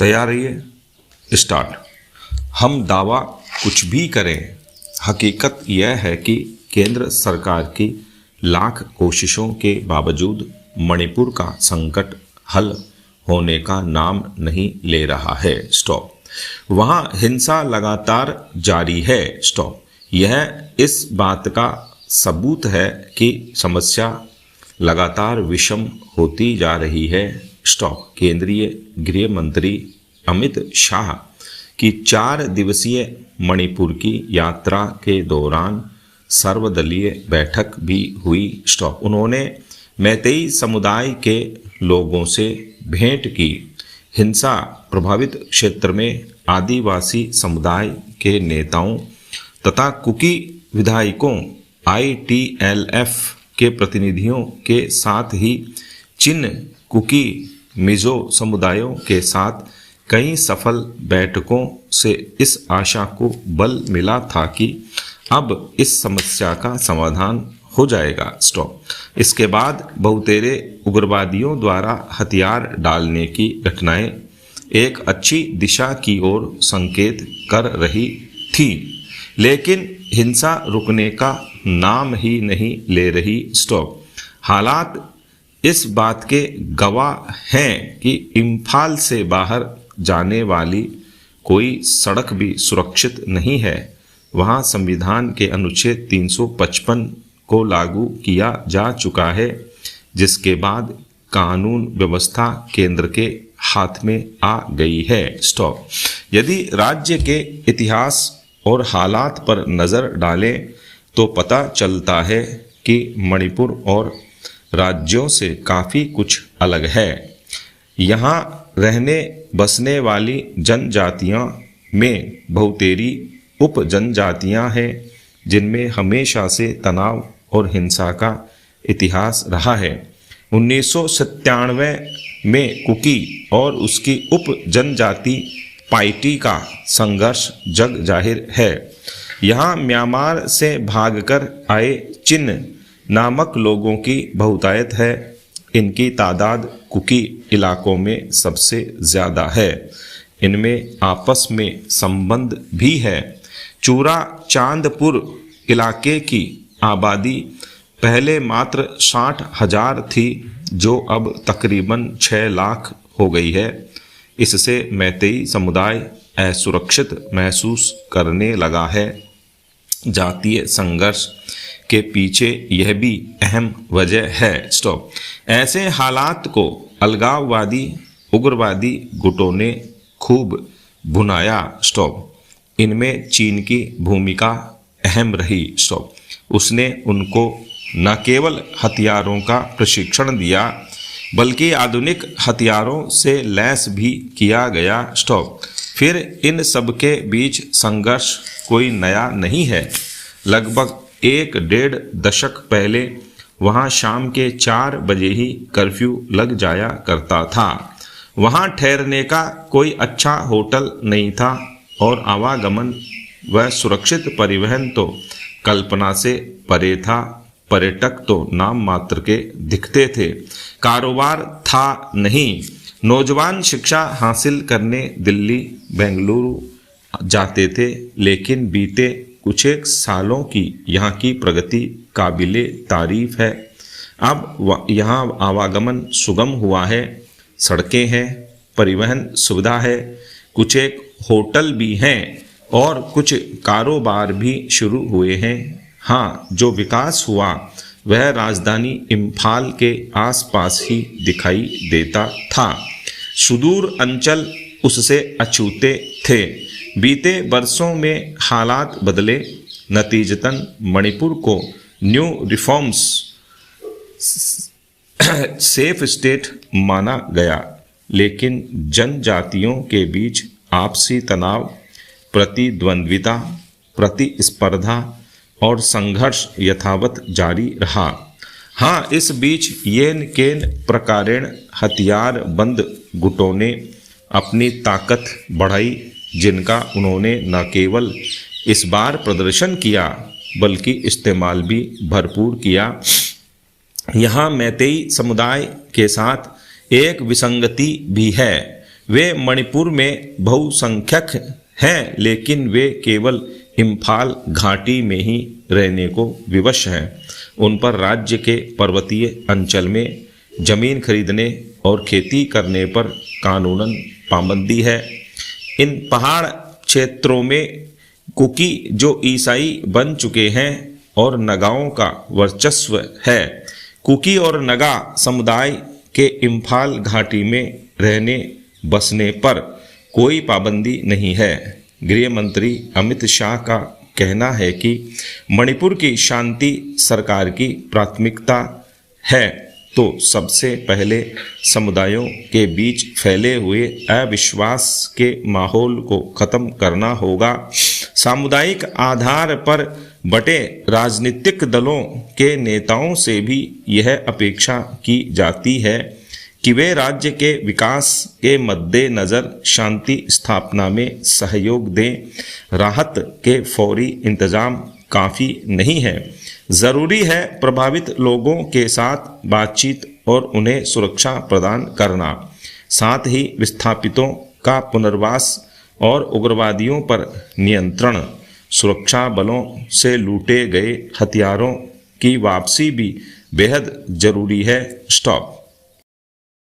तैयार रहिए, स्टार्ट। हम दावा कुछ भी करें, हकीकत यह है कि केंद्र सरकार की लाख कोशिशों के बावजूद मणिपुर का संकट हल होने का नाम नहीं ले रहा है। स्टॉप। वहाँ हिंसा लगातार जारी है। स्टॉप। यह इस बात का सबूत है कि समस्या लगातार विषम होती जा रही है। स्टॉप। केंद्रीय गृह मंत्री अमित शाह की 4 दिवसीय मणिपुर की यात्रा के दौरान सर्वदलीय बैठक भी हुई। स्टॉप। उन्होंने मैतेई समुदाय के लोगों से भेंट की। हिंसा प्रभावित क्षेत्र में आदिवासी समुदाय के नेताओं तथा कुकी विधायकों ITLF के प्रतिनिधियों के साथ ही चिन कुकी मिजो समुदायों के साथ कई सफल बैठकों से इस आशा को बल मिला था कि अब इस समस्या का समाधान हो जाएगा। स्टॉप। इसके बाद बहुतेरे उग्रवादियों द्वारा हथियार डालने की घटनाएं एक अच्छी दिशा की ओर संकेत कर रही थी, लेकिन हिंसा रुकने का नाम ही नहीं ले रही। स्टॉप। हालात इस बात के गवाह हैं कि इम्फाल से बाहर जाने वाली कोई सड़क भी सुरक्षित नहीं है। वहाँ संविधान के अनुच्छेद 355 को लागू किया जा चुका है, जिसके बाद कानून व्यवस्था केंद्र के हाथ में आ गई है। स्टॉप। यदि राज्य के इतिहास और हालात पर नज़र डालें तो पता चलता है कि मणिपुर और राज्यों से काफ़ी कुछ अलग है। यहाँ रहने बसने वाली जनजातियाँ में बहुतेरी उप जनजातियाँ हैं, जिनमें हमेशा से तनाव और हिंसा का इतिहास रहा है। 1997 में कुकी और उसकी उप जनजाति पाइटी का संघर्ष जग जाहिर है। यहाँ म्यांमार से भागकर आए चिन नामक लोगों की बहुतायत है। इनकी तादाद कुकी इलाकों में सबसे ज़्यादा है। इनमें आपस में संबंध भी है। चूरा चांदपुर इलाके की आबादी पहले मात्र 60,000 थी, जो अब तकरीबन 6 लाख हो गई है। इससे मैतेई समुदाय असुरक्षित महसूस करने लगा है। जातीय संघर्ष के पीछे यह भी अहम वजह है। स्टॉप। ऐसे हालात को अलगाववादी उग्रवादी गुटों ने खूब भुनाया। स्टॉप। इनमें चीन की भूमिका अहम रही। स्टॉप। उसने उनको न केवल हथियारों का प्रशिक्षण दिया, बल्कि आधुनिक हथियारों से लैस भी किया गया। स्टॉप। फिर इन सब के बीच संघर्ष कोई नया नहीं है। लगभग 1-1.5 दशक पहले वहाँ शाम के 4 बजे ही कर्फ्यू लग जाया करता था। वहाँ ठहरने का कोई अच्छा होटल नहीं था और आवागमन व सुरक्षित परिवहन तो कल्पना से परे था। पर्यटक तो नाम मात्र के दिखते थे, कारोबार था नहीं। नौजवान शिक्षा हासिल करने दिल्ली बेंगलुरु जाते थे, लेकिन बीते कुछ एक सालों की यहाँ की प्रगति काबिले तारीफ है। अब यहाँ आवागमन सुगम हुआ है, सड़कें हैं, परिवहन सुविधा है, कुछ एक होटल भी हैं और कुछ कारोबार भी शुरू हुए हैं। हाँ, जो विकास हुआ वह राजधानी इम्फाल के आसपास ही दिखाई देता था। सुदूर अंचल उससे अछूते थे। बीते वर्षों में हालात बदले, नतीजतन मणिपुर को न्यू रिफॉर्म्स सेफ स्टेट माना गया, लेकिन जनजातियों के बीच आपसी तनाव, प्रतिद्वंद्विता, प्रतिस्पर्धा और संघर्ष यथावत जारी रहा। हाँ, इस बीच येन केन प्रकारेण हथियार बंद गुटों ने अपनी ताकत बढ़ाई, जिनका उन्होंने न केवल इस बार प्रदर्शन किया बल्कि इस्तेमाल भी भरपूर किया। यहाँ मैतेई समुदाय के साथ एक विसंगति भी है। वे मणिपुर में बहुसंख्यक हैं, लेकिन वे केवल इम्फाल घाटी में ही रहने को विवश हैं। उन पर राज्य के पर्वतीय अंचल में जमीन खरीदने और खेती करने पर कानूनन पाबंदी है। इन पहाड़ क्षेत्रों में कुकी जो ईसाई बन चुके हैं और नगाओं का वर्चस्व है। कुकी और नगा समुदाय के इम्फाल घाटी में रहने बसने पर कोई पाबंदी नहीं है। गृह मंत्री अमित शाह का कहना है कि मणिपुर की शांति सरकार की प्राथमिकता है, तो सबसे पहले समुदायों के बीच फैले हुए अविश्वास के माहौल को खत्म करना होगा। सामुदायिक आधार पर बटे राजनीतिक दलों के नेताओं से भी यह अपेक्षा की जाती है कि वे राज्य के विकास के मद्देनज़र शांति स्थापना में सहयोग दें। राहत के फौरी इंतजाम काफ़ी नहीं है। ज़रूरी है प्रभावित लोगों के साथ बातचीत और उन्हें सुरक्षा प्रदान करना, साथ ही विस्थापितों का पुनर्वास और उग्रवादियों पर नियंत्रण। सुरक्षा बलों से लूटे गए हथियारों की वापसी भी बेहद ज़रूरी है। स्टॉप।